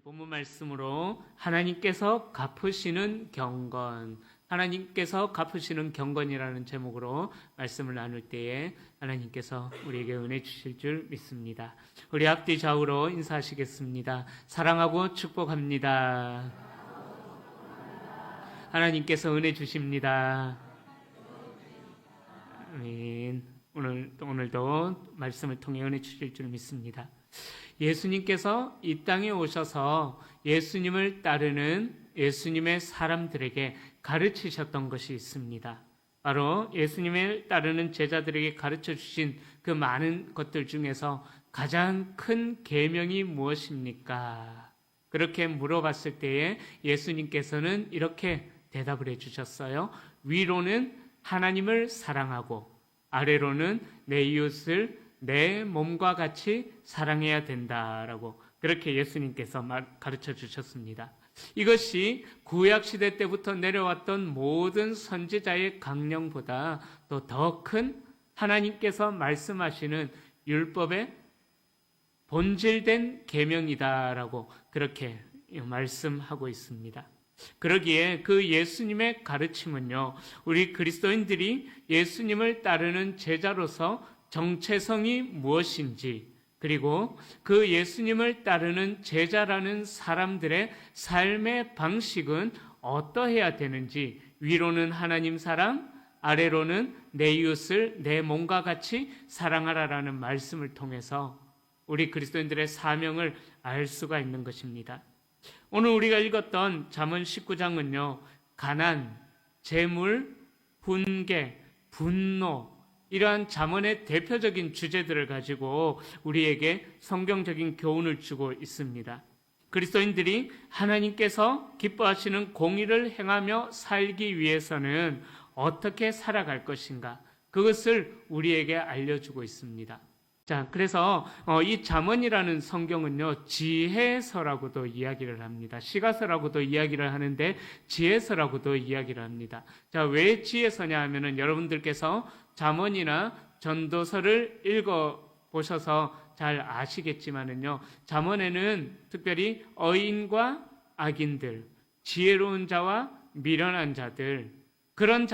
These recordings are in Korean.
본문 말씀으로 하나님께서 갚으시는 경건, 하나님께서 갚으시는 경건이라는 제목으로 말씀을 나눌 때에 하나님께서 우리에게 은혜 주실 줄 믿습니다. 우리 앞뒤 좌우로 인사하시겠습니다. 사랑하고 축복합니다. 하나님께서 은혜 주십니다. 아멘. 오늘도 말씀을 통해 은혜 주실 줄 믿습니다. 예수님께서 이 땅에 오셔서 예수님을 따르는 예수님의 사람들에게 가르치셨던 것이 있습니다. 바로 예수님을 따르는 제자들에게 가르쳐 주신 그 많은 것들 중에서 가장 큰 계명이 무엇입니까? 그렇게 물어봤을 때에 예수님께서는 이렇게 대답을 해주셨어요. 위로는 하나님을 사랑하고 아래로는 내 이웃을 내 몸과 같이 사랑해야 된다라고 그렇게 예수님께서 가르쳐 주셨습니다. 이것이 구약시대 때부터 내려왔던 모든 선지자의 강령보다 또 더 큰 하나님께서 말씀하시는 율법의 본질된 계명이다라고 그렇게 말씀하고 있습니다. 그러기에 그 예수님의 가르침은요, 우리 그리스도인들이 예수님을 따르는 제자로서 정체성이 무엇인지, 그리고 그 예수님을 따르는 제자라는 사람들의 삶의 방식은 어떠해야 되는지, 위로는 하나님 사랑, 아래로는 내 이웃을 내 몸과 같이 사랑하라라는 말씀을 통해서 우리 그리스도인들의 사명을 알 수가 있는 것입니다. 오늘 우리가 읽었던 잠언 19장은요, 가난, 재물, 분개, 분노, 이러한 잠언의 대표적인 주제들을 가지고 우리에게 성경적인 교훈을 주고 있습니다. 그리스도인들이 하나님께서 기뻐하시는 공의를 행하며 살기 위해서는 어떻게 살아갈 것인가, 그것을 우리에게 알려주고 있습니다. 자, 그래서 이 잠언이라는 성경은요, 지혜서라고도 이야기를 합니다. 시가서라고도 이야기를 하는데 지혜서라고도 이야기를 합니다. 자, 왜 지혜서냐 하면은 여러분들께서 잠언이나 전도서를 읽어보셔서 잘 아시겠지만은요, 잠언에는 특별히 어인과 악인들, 지혜로운 자와 미련한 자들, 그런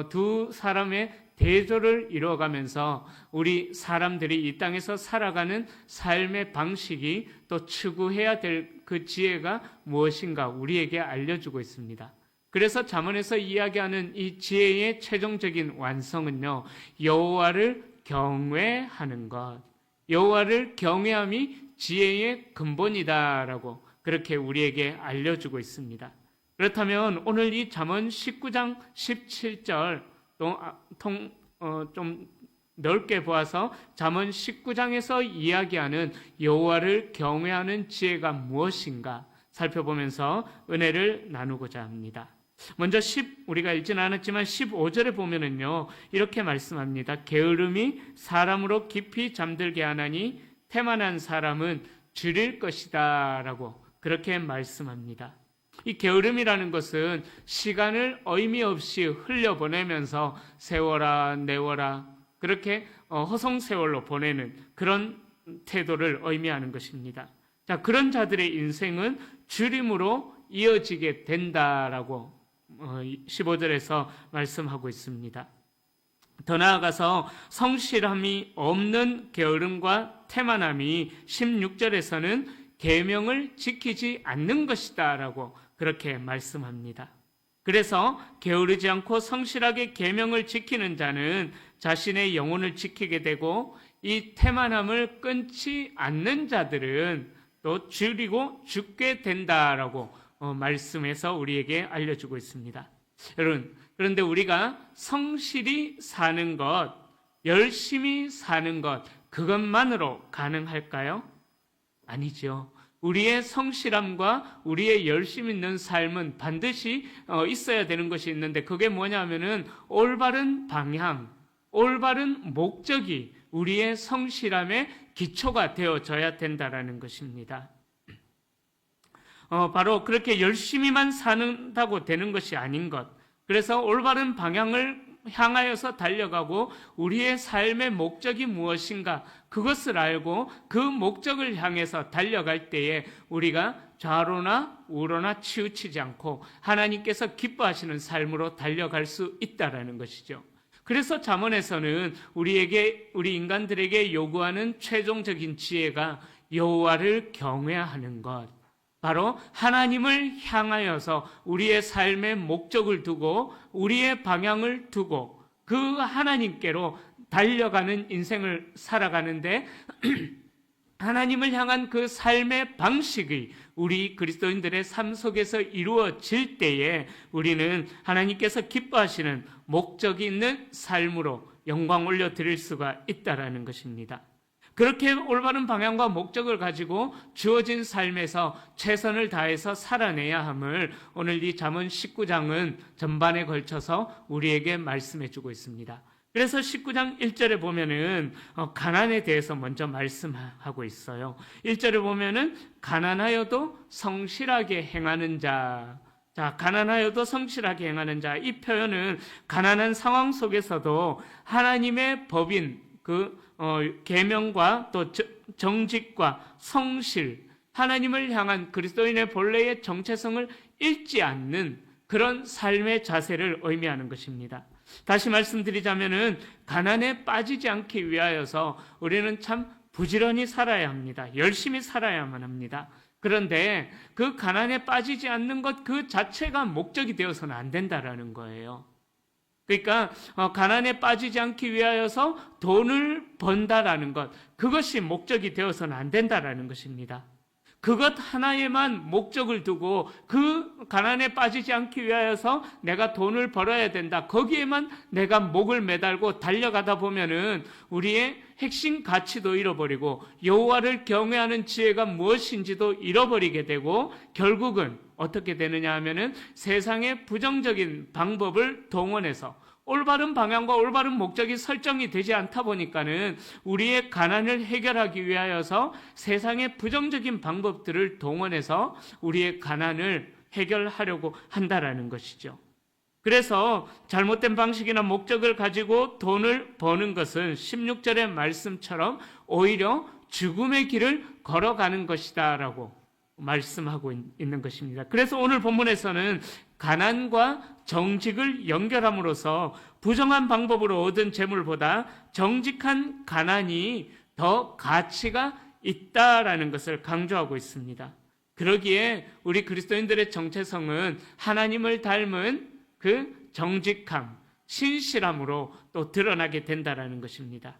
두 사람의 대조를 이루어가면서 우리 사람들이 이 땅에서 살아가는 삶의 방식이 또 추구해야 될 그 지혜가 무엇인가 우리에게 알려주고 있습니다. 그래서 잠언에서 이야기하는 이 지혜의 최종적인 완성은요, 여호와를 경외하는 것, 여호와를 경외함이 지혜의 근본이다라고 그렇게 우리에게 알려주고 있습니다. 그렇다면 오늘 이 잠언 19장 17절 좀 넓게 보아서 잠언 19장에서 이야기하는 여호와를 경외하는 지혜가 무엇인가 살펴보면서 은혜를 나누고자 합니다. 먼저 우리가 읽지는 않았지만 15절에 보면은요, 이렇게 말씀합니다. 게으름이 사람으로 깊이 잠들게 하나니 태만한 사람은 줄일 것이다 라고 그렇게 말씀합니다. 이 게으름이라는 것은 시간을 의미 없이 흘려보내면서 세워라 내워라 그렇게 허송세월로 보내는 그런 태도를 의미하는 것입니다. 자, 그런 자들의 인생은 줄임으로 이어지게 된다라고 15절에서 말씀하고 있습니다. 더 나아가서 성실함이 없는 게으름과 태만함이 16절에서는 계명을 지키지 않는 것이다 라고 그렇게 말씀합니다. 그래서 게으르지 않고 성실하게 계명을 지키는 자는 자신의 영혼을 지키게 되고, 이 태만함을 끊지 않는 자들은 또 줄이고 죽게 된다라고 말씀해서 우리에게 알려주고 있습니다. 여러분, 그런데 우리가 성실히 사는 것, 열심히 사는 것, 그것만으로 가능할까요? 아니죠. 우리의 성실함과 우리의 열심 있는 삶은 반드시 있어야 되는 것이 있는데, 그게 뭐냐면은 올바른 방향, 올바른 목적이 우리의 성실함의 기초가 되어져야 된다라는 것입니다. 바로 그렇게 열심히만 사는다고 되는 것이 아닌 것. 그래서 올바른 방향을 향하여서 달려가고 우리의 삶의 목적이 무엇인가 그것을 알고 그 목적을 향해서 달려갈 때에 우리가 좌로나 우로나 치우치지 않고 하나님께서 기뻐하시는 삶으로 달려갈 수 있다라는 것이죠. 그래서 잠언에서는 우리 인간들에게 요구하는 최종적인 지혜가 여호와를 경외하는 것, 바로 하나님을 향하여서 우리의 삶의 목적을 두고 우리의 방향을 두고 그 하나님께로 달려가는 인생을 살아가는데 하나님을 향한 그 삶의 방식이 우리 그리스도인들의 삶 속에서 이루어질 때에 우리는 하나님께서 기뻐하시는 목적이 있는 삶으로 영광 올려드릴 수가 있다라는 것입니다. 그렇게 올바른 방향과 목적을 가지고 주어진 삶에서 최선을 다해서 살아내야 함을 오늘 이 잠언 19장은 전반에 걸쳐서 우리에게 말씀해 주고 있습니다. 그래서 19장 1절에 보면은 가난에 대해서 먼저 말씀하고 있어요. 1절에 보면은 가난하여도 성실하게 행하는 자. 자, 가난하여도 성실하게 행하는 자. 이 표현은 가난한 상황 속에서도 하나님의 법인 계명과 또 정직과 성실, 하나님을 향한 그리스도인의 본래의 정체성을 잃지 않는 그런 삶의 자세를 의미하는 것입니다. 다시 말씀드리자면은 가난에 빠지지 않기 위하여서 우리는 참 부지런히 살아야 합니다. 열심히 살아야만 합니다. 그런데 그 가난에 빠지지 않는 것 그 자체가 목적이 되어서는 안 된다라는 거예요. 그러니까 가난에 빠지지 않기 위하여서 돈을 번다라는 것, 그것이 목적이 되어서는 안 된다라는 것입니다. 그것 하나에만 목적을 두고 그 가난에 빠지지 않기 위하여서 내가 돈을 벌어야 된다, 거기에만 내가 목을 매달고 달려가다 보면은 우리의 핵심 가치도 잃어버리고 여호와를 경외하는 지혜가 무엇인지도 잃어버리게 되고 결국은 어떻게 되느냐 하면은 세상의 부정적인 방법을 동원해서 올바른 방향과 올바른 목적이 설정이 되지 않다 보니까는 우리의 가난을 해결하기 위하여서 세상의 부정적인 방법들을 동원해서 우리의 가난을 해결하려고 한다라는 것이죠. 그래서 잘못된 방식이나 목적을 가지고 돈을 버는 것은 16절의 말씀처럼 오히려 죽음의 길을 걸어가는 것이다라고 말씀하고 있는 것입니다. 그래서 오늘 본문에서는 가난과 정직을 연결함으로써 부정한 방법으로 얻은 재물보다 정직한 가난이 더 가치가 있다라는 것을 강조하고 있습니다. 그러기에 우리 그리스도인들의 정체성은 하나님을 닮은 그 정직함, 신실함으로 또 드러나게 된다라는 것입니다.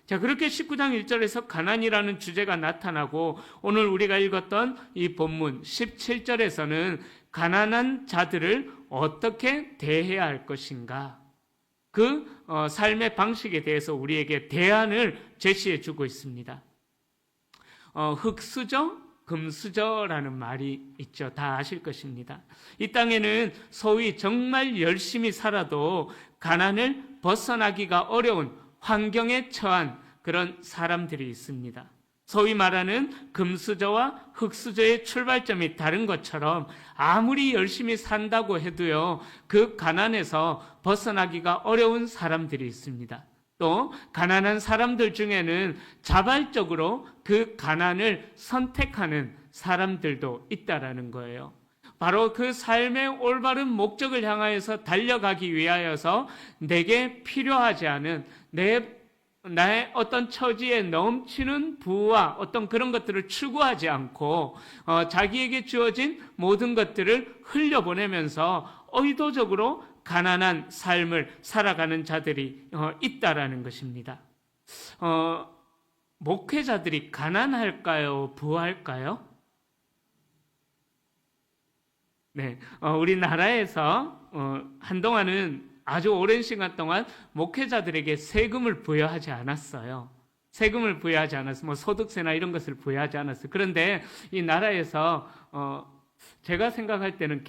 자, 그렇게 19장 1절에서 가난이라는 주제가 나타나고 오늘 우리가 읽었던 이 본문 17절에서는 가난한 자들을 어떻게 대해야 할 것인가, 그 삶의 방식에 대해서 우리에게 대안을 제시해 주고 있습니다. 흙수저, 금수저라는 말이 있죠. 다 아실 것입니다. 이 땅에는 소위 정말 열심히 살아도 가난을 벗어나기가 어려운 환경에 처한 그런 사람들이 있습니다. 소위 말하는 금수저와 흙수저의 출발점이 다른 것처럼 아무리 열심히 산다고 해도요, 그 가난에서 벗어나기가 어려운 사람들이 있습니다. 또 가난한 사람들 중에는 자발적으로 그 가난을 선택하는 사람들도 있다라는 거예요. 바로 그 삶의 올바른 목적을 향하여서 달려가기 위하여서 내게 필요하지 않은 나의 어떤 처지에 넘치는 부와 어떤 그런 것들을 추구하지 않고 자기에게 주어진 모든 것들을 흘려보내면서 의도적으로 가난한 삶을 살아가는 자들이 있다라는 것입니다. 목회자들이 가난할까요? 부할까요? 네, 우리나라에서 한동안은 아주 오랜 시간 동안 목회자들에게 세금을 부여하지 않았어요. 세금을 부여하지 않았어요. 뭐 소득세나 이런 것을 부여하지 않았어요. 그런데 이 나라에서 제가 생각할 때는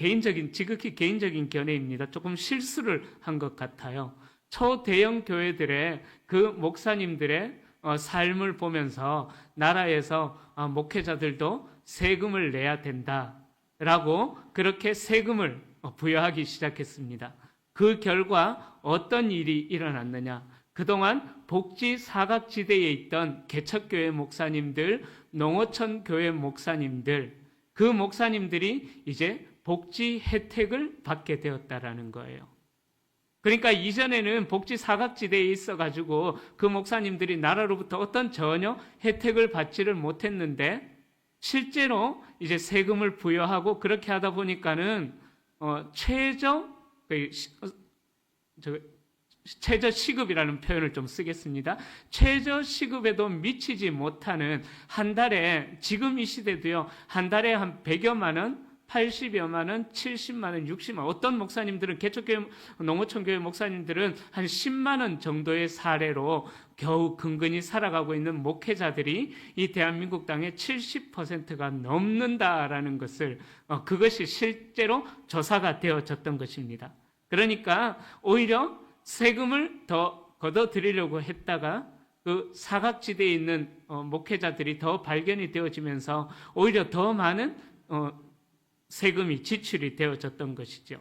지극히 개인적인 견해입니다. 조금 실수를 한 것 같아요. 초대형 교회들의 그 목사님들의 삶을 보면서 나라에서 목회자들도 세금을 내야 된다라고 그렇게 세금을 부여하기 시작했습니다. 그 결과 어떤 일이 일어났느냐? 그동안 복지 사각지대에 있던 개척교회 목사님들, 농어촌 교회 목사님들, 그 목사님들이 이제 복지 혜택을 받게 되었다라는 거예요. 그러니까 이전에는 복지 사각지대에 있어가지고 그 목사님들이 나라로부터 어떤 전혀 혜택을 받지를 못했는데 실제로 이제 세금을 부여하고 그렇게 하다 보니까는 최저 시급이라는 표현을 좀 쓰겠습니다. 최저 시급에도 미치지 못하는 한 달에 지금 이 시대도요. 한 달에 한 100여만 원, 80여만 원, 70만 원, 60만 원. 어떤 목사님들은 개척교회 농어촌교회 목사님들은 한 10만 원 정도의 사례로 겨우 근근히 살아가고 있는 목회자들이 이 대한민국 땅의 70%가 넘는다라는 것을 그것이 실제로 조사가 되어졌던 것입니다. 그러니까 오히려 세금을 더 걷어들이려고 했다가 그 사각지대에 있는 목회자들이 더 발견이 되어지면서 오히려 더 많은 세금이 지출이 되어졌던 것이죠.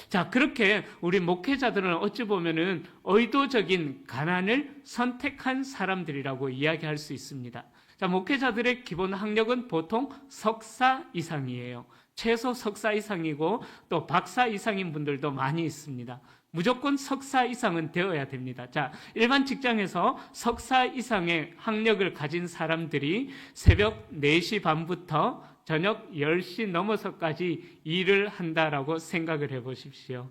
자, 그렇게 우리 목회자들은 어찌 보면은 의도적인 가난을 선택한 사람들이라고 이야기할 수 있습니다. 자, 목회자들의 기본 학력은 보통 석사 이상이에요. 최소 석사 이상이고 또 박사 이상인 분들도 많이 있습니다. 무조건 석사 이상은 되어야 됩니다. 자, 일반 직장에서 석사 이상의 학력을 가진 사람들이 새벽 4시 반부터 저녁 10시 넘어서까지 일을 한다라고 생각을 해보십시오.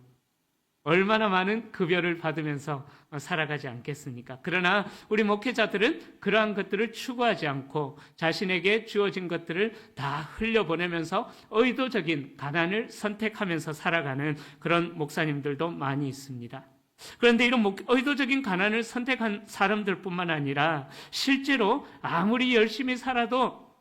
얼마나 많은 급여를 받으면서 살아가지 않겠습니까? 그러나 우리 목회자들은 그러한 것들을 추구하지 않고 자신에게 주어진 것들을 다 흘려보내면서 의도적인 가난을 선택하면서 살아가는 그런 목사님들도 많이 있습니다. 그런데 이런 의도적인 가난을 선택한 사람들뿐만 아니라 실제로 아무리 열심히 살아도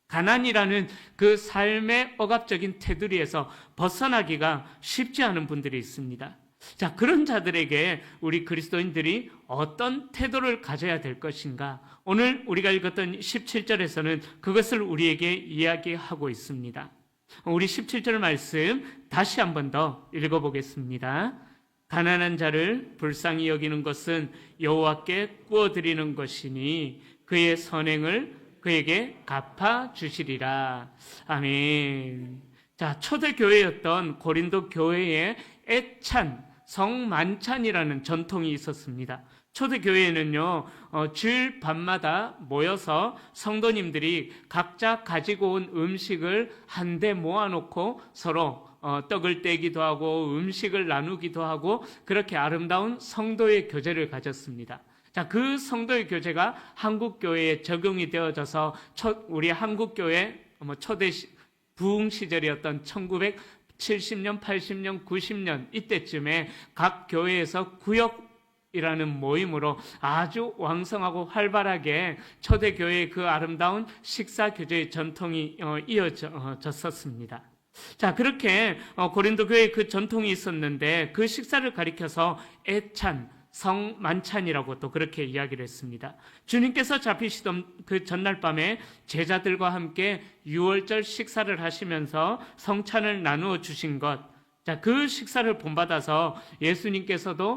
가난이라는 그 삶의 억압적인 테두리에서 벗어나기가 쉽지 않은 분들이 있습니다. 자, 그런 자들에게 우리 그리스도인들이 어떤 태도를 가져야 될 것인가? 오늘 우리가 읽었던 17절에서는 그것을 우리에게 이야기하고 있습니다. 우리 17절 말씀 다시 한 번 더 읽어보겠습니다. 가난한 자를 불쌍히 여기는 것은 여호와께 구워드리는 것이니 그의 선행을 그에게 갚아주시리라. 아멘. 자, 초대교회였던 고린도 교회에 애찬, 성만찬이라는 전통이 있었습니다. 초대교회에는요, 주일 밤마다 모여서 성도님들이 각자 가지고 온 음식을 한데 모아놓고 서로 떡을 떼기도 하고 음식을 나누기도 하고 그렇게 아름다운 성도의 교제를 가졌습니다. 자, 그 성도의 교제가 한국교회에 적용이 되어져서 우리 한국교회 초대 부흥 시절이었던 1970년, 80년, 90년 이때쯤에 각 교회에서 구역이라는 모임으로 아주 왕성하고 활발하게 초대교회의 그 아름다운 식사교제의 전통이 이어졌었습니다. 자, 그렇게 고린도 교회에 그 전통이 있었는데 그 식사를 가리켜서 애찬, 성만찬이라고 또 그렇게 이야기를 했습니다. 주님께서 잡히시던 그 전날 밤에 제자들과 함께 유월절 식사를 하시면서 성찬을 나누어 주신 것, 자, 그 식사를 본받아서 예수님께서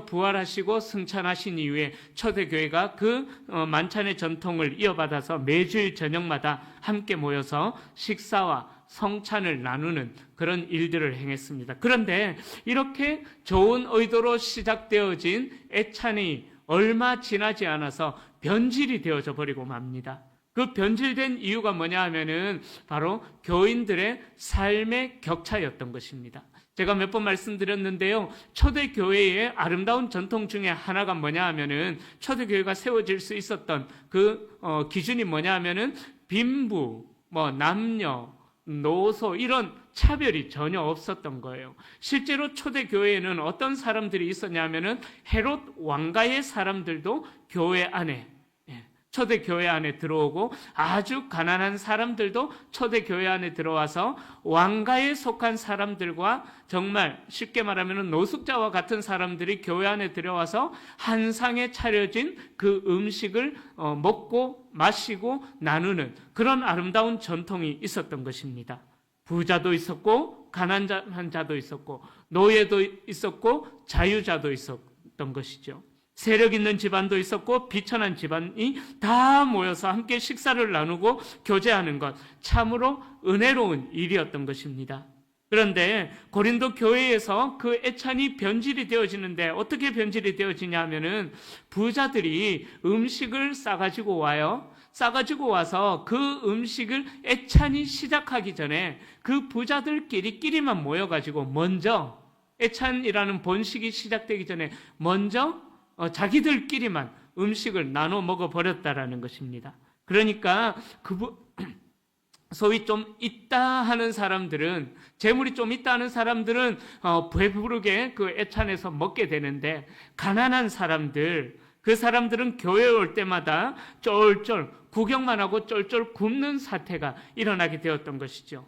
부활하시고 승천하신 이후에 초대교회가 그 만찬의 전통을 이어받아서 매주일 저녁마다 함께 모여서 식사와 성찬을 나누는 그런 일들을 행했습니다. 그런데 이렇게 좋은 의도로 시작되어진 애찬이 얼마 지나지 않아서 변질이 되어져 버리고 맙니다. 그 변질된 이유가 뭐냐 하면은 바로 교인들의 삶의 격차였던 것입니다. 제가 몇 번 말씀드렸는데요. 초대교회의 아름다운 전통 중에 하나가 뭐냐 하면은 초대교회가 세워질 수 있었던 그 기준이 뭐냐 하면은 빈부, 남녀, 노소 이런 차별이 전혀 없었던 거예요. 실제로 초대교회에는 어떤 사람들이 있었냐면은 헤롯 왕가의 사람들도 교회 안에 초대교회 안에 들어오고 아주 가난한 사람들도 초대교회 안에 들어와서 왕가에 속한 사람들과 정말 쉽게 말하면 노숙자와 같은 사람들이 교회 안에 들어와서 한 상에 차려진 그 음식을 먹고 마시고 나누는 그런 아름다운 전통이 있었던 것입니다. 부자도 있었고 가난한 자도 있었고 노예도 있었고 자유자도 있었던 것이죠. 세력 있는 집안도 있었고 비천한 집안이 다 모여서 함께 식사를 나누고 교제하는 것, 참으로 은혜로운 일이었던 것입니다. 그런데 고린도 교회에서 그 애찬이 변질이 되어지는데 어떻게 변질이 되어지냐 하면은 부자들이 음식을 싸가지고 와요. 싸가지고 와서 그 음식을 애찬이 시작하기 전에 그 부자들끼리만 모여가지고 먼저 애찬이라는 본식이 시작되기 전에 먼저 자기들끼리만 음식을 나눠 먹어버렸다라는 것입니다. 그러니까 소위 좀 있다 하는 사람들은, 재물이 좀 있다 하는 사람들은 배부르게 그 애찬에서 먹게 되는데, 가난한 사람들, 그 사람들은 교회에 올 때마다 쫄쫄 구경만 하고 쫄쫄 굶는 사태가 일어나게 되었던 것이죠.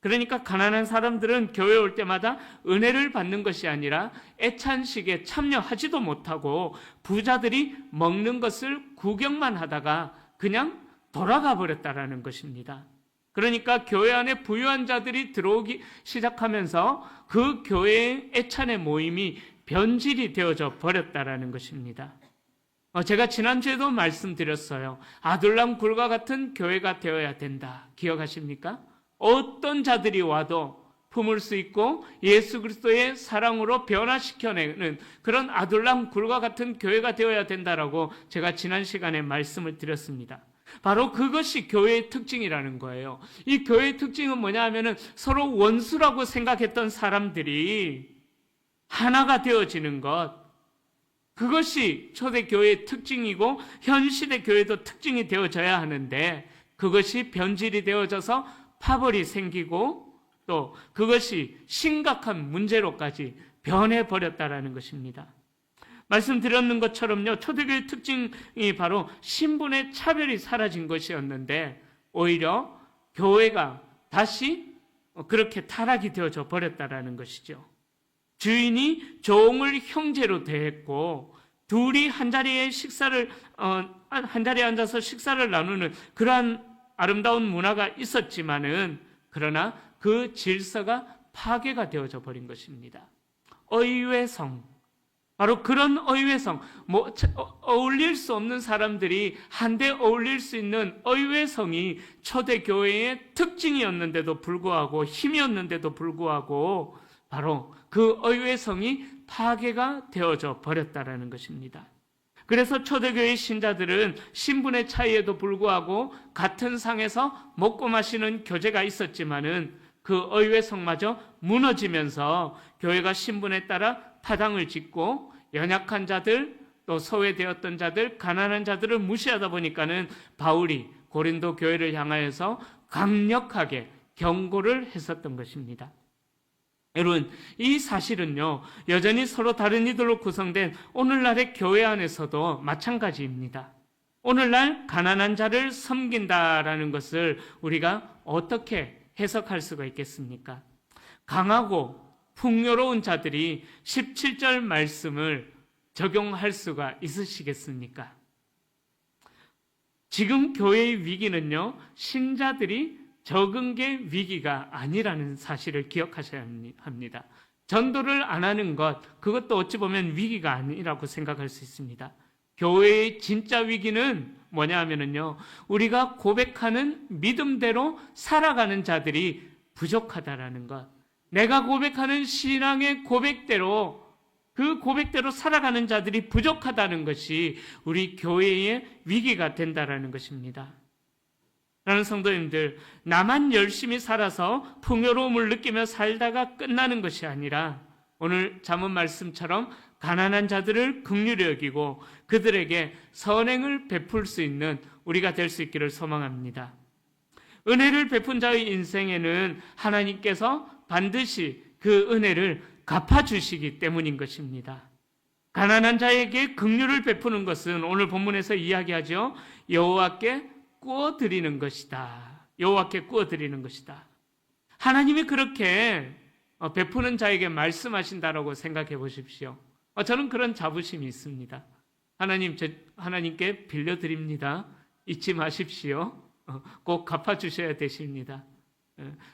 그러니까 가난한 사람들은 교회에 올 때마다 은혜를 받는 것이 아니라 애찬식에 참여하지도 못하고 부자들이 먹는 것을 구경만 하다가 그냥 돌아가 버렸다라는 것입니다. 그러니까 교회 안에 부유한 자들이 들어오기 시작하면서 그 교회의 애찬의 모임이 변질이 되어져 버렸다라는 것입니다. 제가 지난주에도 말씀드렸어요. 아둘람 굴과 같은 교회가 되어야 된다. 기억하십니까? 어떤 자들이 와도 품을 수 있고 예수 그리스도의 사랑으로 변화시켜내는 그런 아둘람 굴과 같은 교회가 되어야 된다라고 제가 지난 시간에 말씀을 드렸습니다. 바로 그것이 교회의 특징이라는 거예요. 이 교회의 특징은 뭐냐 하면은 서로 원수라고 생각했던 사람들이 하나가 되어지는 것, 그것이 초대교회의 특징이고 현 시대 교회도 특징이 되어져야 하는데, 그것이 변질이 되어져서 파벌이 생기고 또 그것이 심각한 문제로까지 변해버렸다라는 것입니다. 말씀드렸는 것처럼요, 초대교회의 특징이 바로 신분의 차별이 사라진 것이었는데 오히려 교회가 다시 그렇게 타락이 되어져 버렸다라는 것이죠. 주인이 종을 형제로 대했고 둘이 한 자리에 앉아서 식사를 나누는 그러한 아름다운 문화가 있었지만은, 그러나 그 질서가 파괴가 되어져 버린 것입니다. 의외성, 바로 그런 의외성, 어울릴 수 없는 사람들이 한데 어울릴 수 있는 의외성이 초대교회의 특징이었는데도 불구하고, 힘이었는데도 불구하고 바로 그 의외성이 파괴가 되어져 버렸다라는 것입니다. 그래서 초대교회 신자들은 신분의 차이에도 불구하고 같은 상에서 먹고 마시는 교제가 있었지만은 그 의외성마저 무너지면서 교회가 신분에 따라 파당을 짓고 연약한 자들, 또 소외되었던 자들, 가난한 자들을 무시하다 보니까는 바울이 고린도 교회를 향하여서 강력하게 경고를 했었던 것입니다. 여러분, 이 사실은요, 여전히 서로 다른 이들로 구성된 오늘날의 교회 안에서도 마찬가지입니다. 오늘날 가난한 자를 섬긴다라는 것을 우리가 어떻게 해석할 수가 있겠습니까? 강하고 풍요로운 자들이 17절 말씀을 적용할 수가 있으시겠습니까? 지금 교회의 위기는요, 신자들이 적은 게 위기가 아니라는 사실을 기억하셔야 합니다. 전도를 안 하는 것, 그것도 어찌 보면 위기가 아니라고 생각할 수 있습니다. 교회의 진짜 위기는 뭐냐 하면은요, 우리가 고백하는 믿음대로 살아가는 자들이 부족하다라는 것. 내가 고백하는 신앙의 고백대로, 그 고백대로 살아가는 자들이 부족하다는 것이 우리 교회의 위기가 된다라는 것입니다. 라는 성도님들, 나만 열심히 살아서 풍요로움을 느끼며 살다가 끝나는 것이 아니라 오늘 잠언 말씀처럼 가난한 자들을 긍휼히 여기고 그들에게 선행을 베풀 수 있는 우리가 될 수 있기를 소망합니다. 은혜를 베푼 자의 인생에는 하나님께서 반드시 그 은혜를 갚아주시기 때문인 것입니다. 가난한 자에게 긍휼을 베푸는 것은 오늘 본문에서 이야기하죠. 여호와께 구워드리는 것이다. 여호와께 구워드리는 것이다. 하나님이 그렇게 베푸는 자에게 말씀하신다라고 생각해 보십시오. 저는 그런 자부심이 있습니다. 하나님께 빌려드립니다. 잊지 마십시오. 꼭 갚아주셔야 되십니다.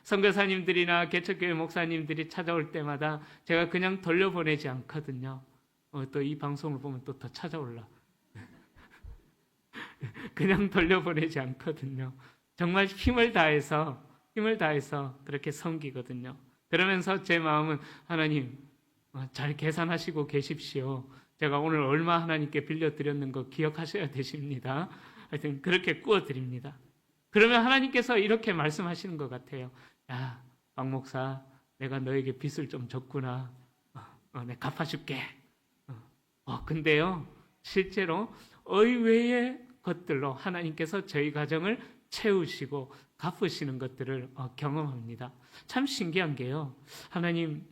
선교사님들이나 개척교회 목사님들이 찾아올 때마다 제가 그냥 돌려보내지 않거든요. 또 이 방송을 보면 또 더 찾아올라. 그냥 돌려보내지 않거든요. 정말 힘을 다해서 그렇게 섬기거든요. 그러면서 제 마음은 하나님 잘 계산하시고 계십시오. 제가 오늘 얼마 하나님께 빌려드렸는 거 기억하셔야 되십니다. 하여튼 그렇게 꾸어드립니다. 그러면 하나님께서 이렇게 말씀하시는 것 같아요. 야, 박 목사, 내가 너에게 빚을 좀 졌구나. 내가 갚아줄게. 근데요, 실제로 의외의 것들로 하나님께서 저희 가정을 채우시고 갚으시는 것들을 경험합니다. 참 신기한 게요. 하나님,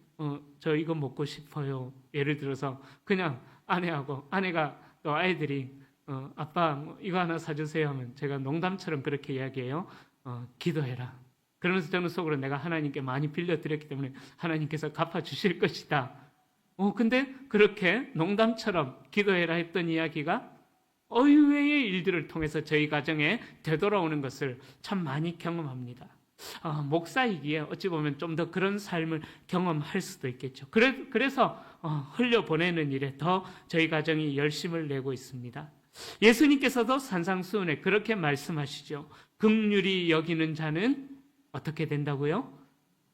저 이거 먹고 싶어요. 예를 들어서 그냥 아내가 또 아이들이 아빠 이거 하나 사주세요 하면 제가 농담처럼 그렇게 이야기해요. 기도해라. 그러면서 저는 속으로 내가 하나님께 많이 빌려드렸기 때문에 하나님께서 갚아주실 것이다. 근데 그렇게 농담처럼 기도해라 했던 이야기가 의외의 일들을 통해서 저희 가정에 되돌아오는 것을 참 많이 경험합니다. 목사이기에 어찌 보면 좀 더 그런 삶을 경험할 수도 있겠죠. 그래서 흘려보내는 일에 더 저희 가정이 열심을 내고 있습니다. 예수님께서도 산상수훈에 그렇게 말씀하시죠. 긍휼히 여기는 자는 어떻게 된다고요?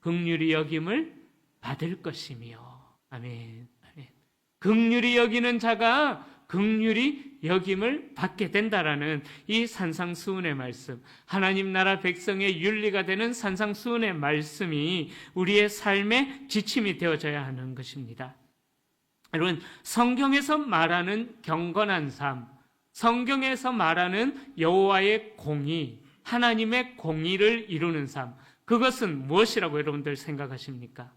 긍휼히 여김을 받을 것이며. 아멘. 아멘. 긍휼히 여기는 자가 긍휼히 여김을 받게 된다라는 이 산상수훈의 말씀, 하나님 나라 백성의 윤리가 되는 산상수훈의 말씀이 우리의 삶의 지침이 되어져야 하는 것입니다. 여러분, 성경에서 말하는 경건한 삶, 성경에서 말하는 여호와의 공의, 하나님의 공의를 이루는 삶, 그것은 무엇이라고 여러분들 생각하십니까?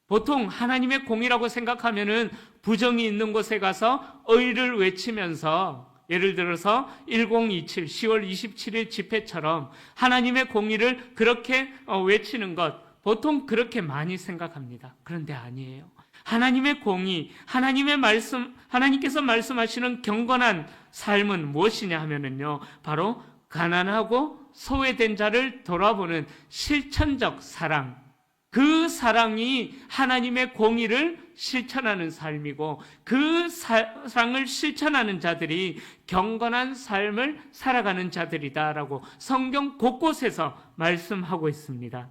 보통 하나님의 공의라고 생각하면은 부정이 있는 곳에 가서 의를 외치면서, 예를 들어서 1027 10월 27일 집회처럼 하나님의 공의를 그렇게 외치는 것, 보통 그렇게 많이 생각합니다. 그런데 아니에요. 하나님의 공의, 하나님의 말씀, 하나님께서 말씀하시는 경건한 삶은 무엇이냐 하면은요, 바로 가난하고 소외된 자를 돌아보는 실천적 사랑, 그 사랑이 하나님의 공의를 실천하는 삶이고, 그 사랑을 실천하는 자들이 경건한 삶을 살아가는 자들이다라고 성경 곳곳에서 말씀하고 있습니다.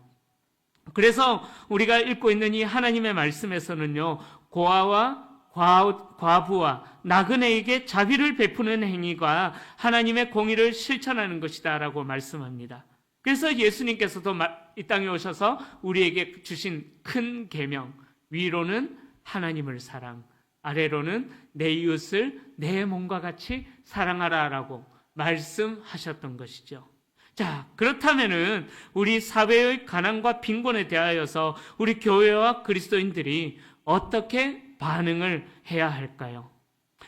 그래서 우리가 읽고 있는 이 하나님의 말씀에서는요, 고아와 과부와 나그네에게 자비를 베푸는 행위가 하나님의 공의를 실천하는 것이다라고 말씀합니다. 그래서 예수님께서도 이 땅에 오셔서 우리에게 주신 큰 계명, 위로는 하나님을 사랑, 아래로는 내 이웃을 내 몸과 같이 사랑하라라고 말씀하셨던 것이죠. 자, 그렇다면은 우리 사회의 가난과 빈곤에 대하여서 우리 교회와 그리스도인들이 어떻게 반응을 해야 할까요?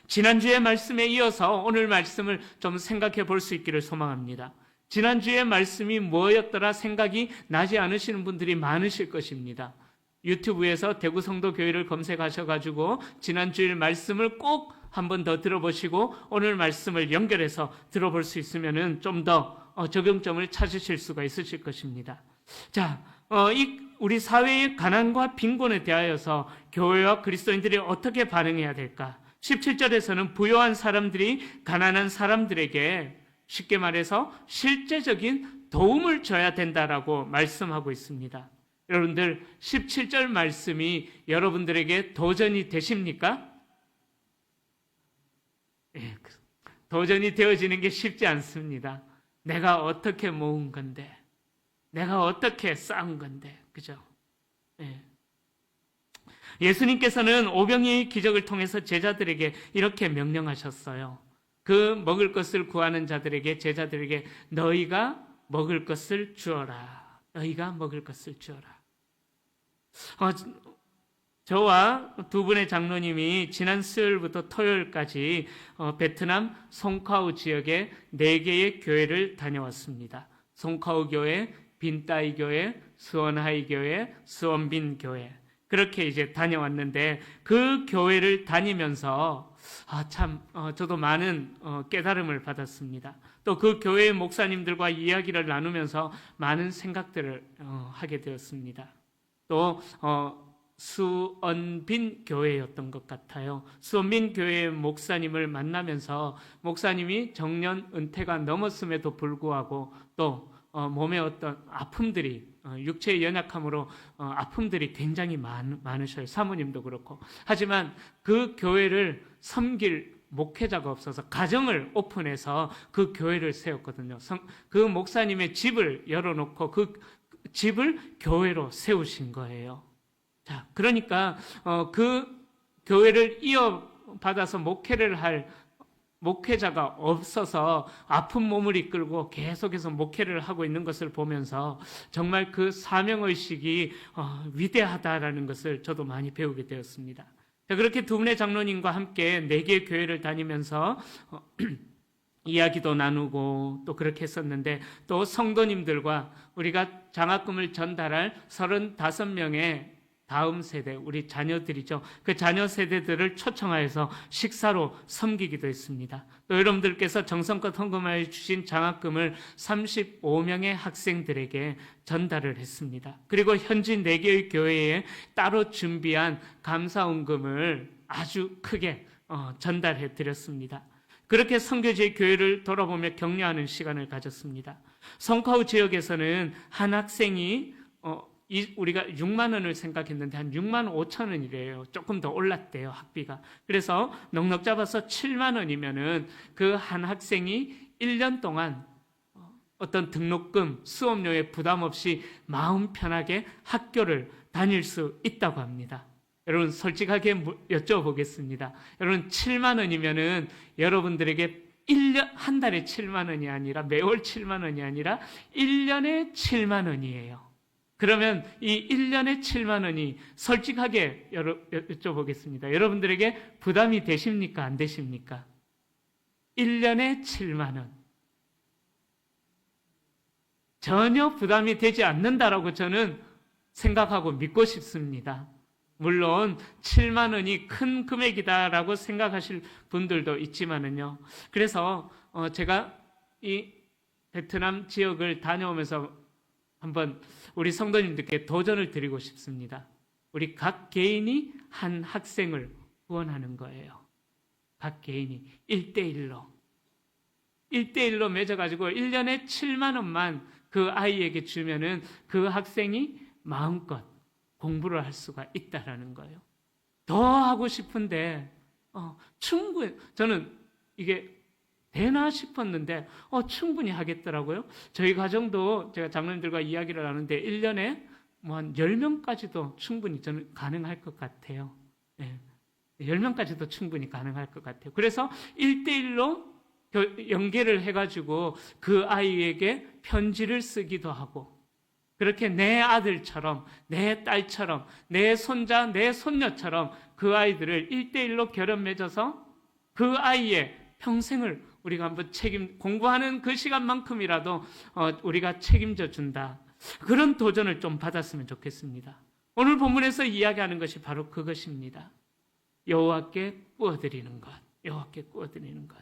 지난주의 말씀에 이어서 오늘 말씀을 좀 생각해 볼 수 있기를 소망합니다. 지난주의 말씀이 뭐였더라 생각이 나지 않으시는 분들이 많으실 것입니다. 유튜브에서 대구성도교회를 검색하셔가지고 지난주의 말씀을 꼭 한 번 더 들어보시고 오늘 말씀을 연결해서 들어볼 수 있으면 좀 더 적용점을 찾으실 수가 있으실 것입니다. 자, 우리 사회의 가난과 빈곤에 대하여서 교회와 그리스도인들이 어떻게 반응해야 될까? 17절에서는 부유한 사람들이 가난한 사람들에게 쉽게 말해서 실제적인 도움을 줘야 된다라고 말씀하고 있습니다. 여러분들 17절 말씀이 여러분들에게 도전이 되십니까? 예, 도전이 되어지는 게 쉽지 않습니다. 내가 어떻게 모은 건데, 내가 어떻게 쌓은 건데, 그죠? 예. 예수님께서는 오병이의 기적을 통해서 제자들에게 이렇게 명령하셨어요. 그 먹을 것을 구하는 자들에게, 제자들에게 너희가 먹을 것을 주어라. 너희가 먹을 것을 주어라. 저와 두 분의 장로님이 지난 수요일부터 토요일까지 베트남 송카우 지역의 4개의 교회를 다녀왔습니다. 송카우 교회, 빈따이 교회, 수원하이 교회, 수원빈 교회. 그렇게 이제 다녀왔는데 그 교회를 다니면서 저도 많은 깨달음을 받았습니다. 또 그 교회의 목사님들과 이야기를 나누면서 많은 생각들을 하게 되었습니다. 또 수언빈 교회였던 것 같아요. 수언빈 교회의 목사님을 만나면서 목사님이 정년 은퇴가 넘었음에도 불구하고 또 몸에 어떤 아픔들이 육체의 연약함으로 아픔들이 굉장히 많으셔요. 사모님도 그렇고. 하지만 그 교회를 섬길 목회자가 없어서 가정을 오픈해서 그 교회를 세웠거든요. 그 목사님의 집을 열어놓고 그 집을 교회로 세우신 거예요. 자, 그러니까 그 교회를 이어받아서 목회를 할 목회자가 없어서 아픈 몸을 이끌고 계속해서 목회를 하고 있는 것을 보면서 정말 그 사명의식이 위대하다라는 것을 저도 많이 배우게 되었습니다. 자, 그렇게 두 분의 장로님과 함께 4개의 교회를 다니면서 이야기도 나누고 또 그렇게 했었는데, 또 성도님들과 우리가 장학금을 전달할 35명의 다음 세대, 우리 자녀들이죠. 그 자녀 세대들을 초청하여서 식사로 섬기기도 했습니다. 또 여러분들께서 정성껏 헌금하여 주신 장학금을 35명의 학생들에게 전달을 했습니다. 그리고 현지 4개의 교회에 따로 준비한 감사원금을 아주 크게 전달해 드렸습니다. 그렇게 선교지의 교회를 돌아보며 격려하는 시간을 가졌습니다. 송카우 지역에서는 한 학생이 우리가 6만 원을 생각했는데 한 6만 5천 원이래요. 조금 더 올랐대요, 학비가. 그래서 넉넉 잡아서 7만 원이면은 그 한 학생이 1년 동안 어떤 등록금, 수업료에 부담 없이 마음 편하게 학교를 다닐 수 있다고 합니다. 여러분, 솔직하게 여쭤보겠습니다. 여러분, 7만 원이면은 여러분들에게 1년, 한 달에 7만 원이 아니라 매월 7만 원이 아니라 1년에 7만 원이에요. 그러면 이 1년에 7만 원이 솔직하게 여쭤보겠습니다. 여러분들에게 부담이 되십니까? 안 되십니까? 1년에 7만 원. 전혀 부담이 되지 않는다라고 저는 생각하고 믿고 싶습니다. 물론 7만 원이 큰 금액이다라고 생각하실 분들도 있지만은요. 그래서 제가 이 베트남 지역을 다녀오면서 한번 우리 성도님들께 도전을 드리고 싶습니다. 우리 각 개인이 한 학생을 후원하는 거예요. 각 개인이 1대1로 맺어가지고 1년에 7만 원만 그 아이에게 주면은 그 학생이 마음껏 공부를 할 수가 있다라는 거예요. 더 하고 싶은데 충분히, 저는 이게 되나 싶었는데 충분히 하겠더라고요. 저희 가정도 제가 장로님들과 이야기를 하는데 1년에 뭐 한 10명까지도 충분히 저는 가능할 것 같아요. 네. 10명까지도 충분히 가능할 것 같아요. 그래서 1대1로 연계를 해가지고 그 아이에게 편지를 쓰기도 하고, 그렇게 내 아들처럼, 내 딸처럼, 내 손자, 내 손녀처럼 그 아이들을 1대1로 결연 맺어서 그 아이의 평생을 우리가 한번 공부하는 그 시간만큼이라도 우리가 책임져 준다. 그런 도전을 좀 받았으면 좋겠습니다. 오늘 본문에서 이야기하는 것이 바로 그것입니다. 여호와께 꾸어드리는 것. 여호와께 꾸어드리는 것.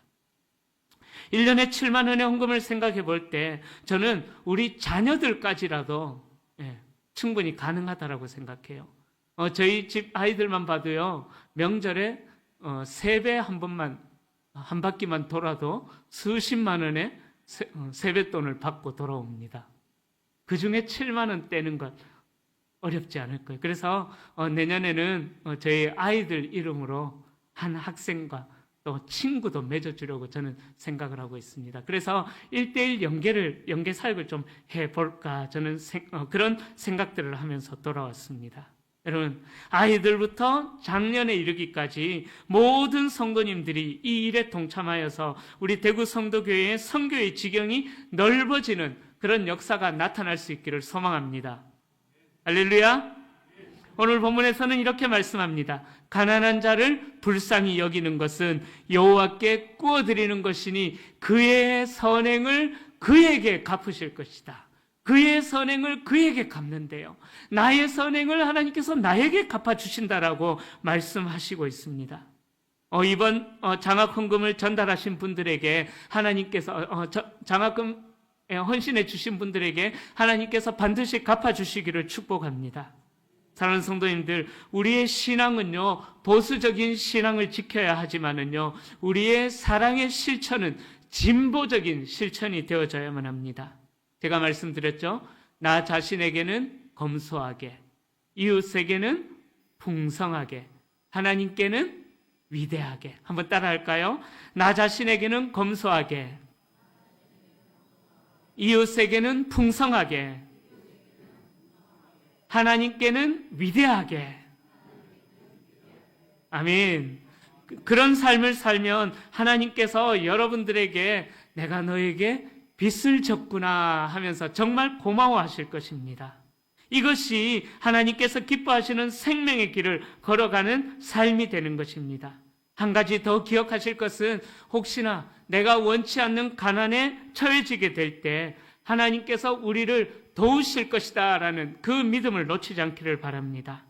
1년에 7만 원의 헌금을 생각해 볼 때 저는 우리 자녀들까지라도 충분히 가능하다라고 생각해요. 저희 집 아이들만 봐도요, 명절에 세배 한 바퀴만 돌아도 수십만 원의 세뱃돈을 받고 돌아옵니다. 그 중에 7만 원 떼는 것 어렵지 않을 거예요. 그래서 내년에는 저희 아이들 이름으로 한 학생과 또 친구도 맺어주려고 저는 생각을 하고 있습니다. 그래서 1대1 연계 사역을 좀 해볼까, 저는 그런 생각들을 하면서 돌아왔습니다. 여러분, 아이들부터 작년에 이르기까지 모든 성도님들이 이 일에 동참하여서 우리 대구 성도교회의 선교의 지경이 넓어지는 그런 역사가 나타날 수 있기를 소망합니다. 할렐루야. 오늘 본문에서는 이렇게 말씀합니다. 가난한 자를 불쌍히 여기는 것은 여호와께 꾸어드리는 것이니 그의 선행을 그에게 갚으실 것이다. 그의 선행을 그에게 갚는데요. 나의 선행을 하나님께서 나에게 갚아주신다라고 말씀하시고 있습니다. 이번 장학헌금을 전달하신 분들에게 하나님께서 장학금 헌신해 주신 분들에게 하나님께서 반드시 갚아주시기를 축복합니다. 사랑하는 성도님들, 우리의 신앙은요, 보수적인 신앙을 지켜야 하지만은요, 우리의 사랑의 실천은 진보적인 실천이 되어져야만 합니다. 제가 말씀드렸죠? 나 자신에게는 검소하게, 이웃에게는 풍성하게, 하나님께는 위대하게. 한번 따라할까요? 나 자신에게는 검소하게, 이웃에게는 풍성하게, 하나님께는 위대하게. 아멘. 그런 삶을 살면 하나님께서 여러분들에게 내가 너에게 빚을 졌구나 하면서 정말 고마워하실 것입니다. 이것이 하나님께서 기뻐하시는 생명의 길을 걸어가는 삶이 되는 것입니다. 한 가지 더 기억하실 것은 혹시나 내가 원치 않는 가난에 처해지게 될 때 하나님께서 우리를 도우실 것이다 라는 그 믿음을 놓치지 않기를 바랍니다.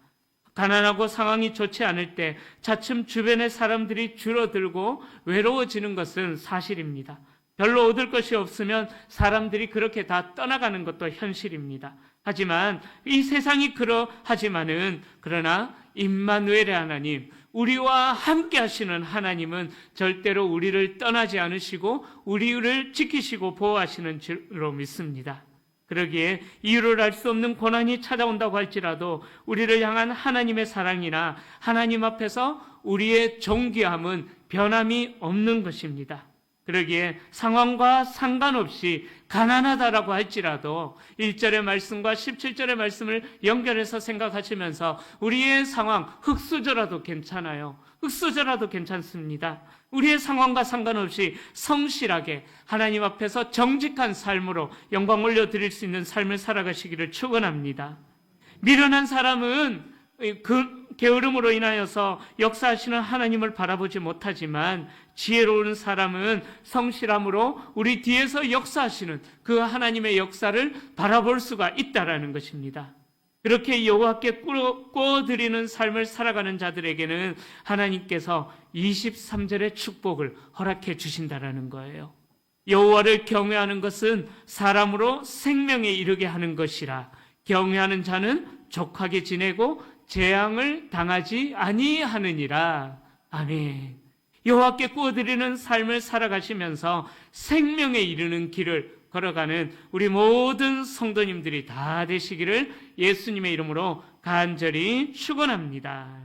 가난하고 상황이 좋지 않을 때 차츰 주변의 사람들이 줄어들고 외로워지는 것은 사실입니다. 별로 얻을 것이 없으면 사람들이 그렇게 다 떠나가는 것도 현실입니다. 하지만 이 세상이 그러나 임마누엘의 하나님, 우리와 함께 하시는 하나님은 절대로 우리를 떠나지 않으시고 우리를 지키시고 보호하시는 줄로 믿습니다. 그러기에 이유를 알 수 없는 고난이 찾아온다고 할지라도 우리를 향한 하나님의 사랑이나 하나님 앞에서 우리의 존귀함은 변함이 없는 것입니다. 그러기에 상황과 상관없이 가난하다라고 할지라도 1절의 말씀과 17절의 말씀을 연결해서 생각하시면서 우리의 상황, 흙수저라도 괜찮아요. 흙수저라도 괜찮습니다. 우리의 상황과 상관없이 성실하게 하나님 앞에서 정직한 삶으로 영광 올려드릴 수 있는 삶을 살아가시기를 축원합니다. 미련한 사람은 그 게으름으로 인하여서 역사하시는 하나님을 바라보지 못하지만 지혜로운 사람은 성실함으로 우리 뒤에서 역사하시는 그 하나님의 역사를 바라볼 수가 있다라는 것입니다. 그렇게 여호와께 꾸어드리는 삶을 살아가는 자들에게는 하나님께서 23절의 축복을 허락해 주신다라는 거예요. 여호와를 경외하는 것은 사람으로 생명에 이르게 하는 것이라 경외하는 자는 족하게 지내고 재앙을 당하지 아니하느니라. 아멘. 여호와께 꾸어드리는 삶을 살아가시면서 생명에 이르는 길을 걸어가는 우리 모든 성도님들이 다 되시기를 예수님의 이름으로 간절히 축원합니다.